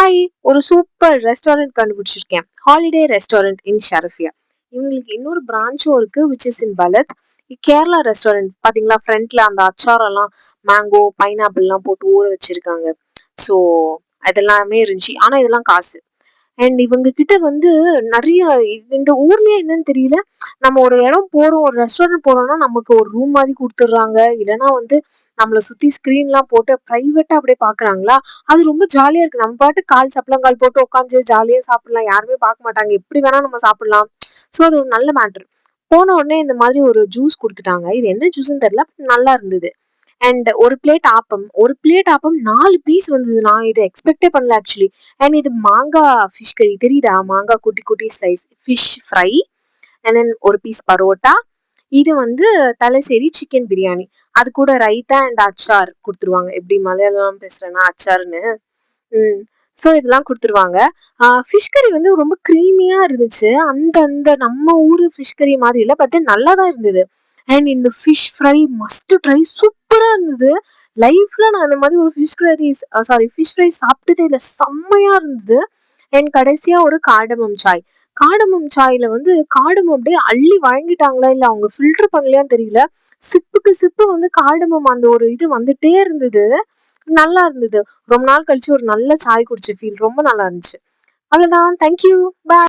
Hi, ஒரு super restaurant கண்டுபிடிச்சிருக்கேன். Holiday restaurant in Sharafiya. இவங்களுக்கு இன்னொரு பிரான்ச்சும் இருக்கு, which is in Balad. Kerala restaurant பாத்தீங்களா, ஃப்ரண்ட்ல அந்த அச்சாரெல்லாம் மேங்கோ பைனாப்பிள்லாம் போட்டு ஊற வச்சிருக்காங்க. ஸோ அதெல்லாமே இருந்துச்சு. ஆனா இதெல்லாம் காசு. அண்ட் இவங்க கிட்ட வந்து நிறைய இந்த ஊர்லயே என்னன்னு தெரியல. நம்ம ஒரு இடம் போறோம், ஒரு ரெஸ்டாரண்ட் போறோம்னா நமக்கு ஒரு ரூம் மாதிரி கொடுத்துட்றாங்க. இல்லைன்னா வந்து நம்மளை சுத்தி ஸ்கிரீன்லாம் போட்டு பிரைவேட்டா அப்படியே பாக்குறாங்களா. அது ரொம்ப ஜாலியா இருக்கு. நம்ம பாட்டு கால் சப்பளங்கால் போட்டு உட்காந்து ஜாலியா சாப்பிடலாம். யாருமே பார்க்க மாட்டாங்க. எப்படி வேணா நம்ம சாப்பிடலாம். ஸோ அது ஒரு நல்ல மேட்ரு. போன உடனே இந்த மாதிரி ஒரு ஜூஸ் கொடுத்துட்டாங்க. இது என்ன ஜூஸ்ன்னு தெரியல, நல்லா இருந்தது. அண்ட் ஒரு பிளேட் ஆப்பம் 4 பீஸ் வந்தது. நான் இதை எக்ஸ்பெக்டே பண்ணல ஆக்சுவலி. அண்ட் இது மாங்கா ஃபிஷ் கறி தெரியுதா, மாங்கா குட்டி குட்டி slice fish fry. And then ஒரு பீஸ் பரோட்டா. இது வந்து தலைசேரி சிக்கன் பிரியாணி. அது கூட ரைத்தா அண்ட் அச்சார் கொடுத்துருவாங்க. எப்படி மலையாளம் பேசுறேன்னா அச்சார்னு. ஸோ இதெல்லாம் கொடுத்துருவாங்க. ஃபிஷ் கறி வந்து ரொம்ப க்ரீமியா இருந்துச்சு. அந்த அந்த நம்ம ஊரு ஃபிஷ் கறி மாதிரி இல்லை, பார்த்து நல்லா தான் இருந்தது. அண்ட் இந்த ஃபிஷ் ஃப்ரை மஸ்ட் ட்ரை, சூப்பரா இருந்தது. லைஃப்ல நான் அந்த மாதிரி ஒரு ஃபிஷ் ஃப்ரை சாப்பிட்டதே இல்லை, செம்மையா இருந்தது. அண்ட் கடைசியா ஒரு காடமம் சாய். காடமம் சாய்ல வந்து காடமம் அப்படியே அள்ளி வழங்கிட்டாங்களா இல்ல அவங்க ஃபில்டர் பண்ணலையான்னு தெரியல. சிப்புக்கு சிப்பு வந்து காடமம் அந்த ஒரு இது வந்துட்டே இருந்தது. நல்லா இருந்தது. ரொம்ப நாள் கழிச்சு ஒரு நல்ல சாய் குடிச்ச ஃபீல், ரொம்ப நல்லா இருந்துச்சு. அவ்வளவுதான். தேங்க்யூ. பாய்.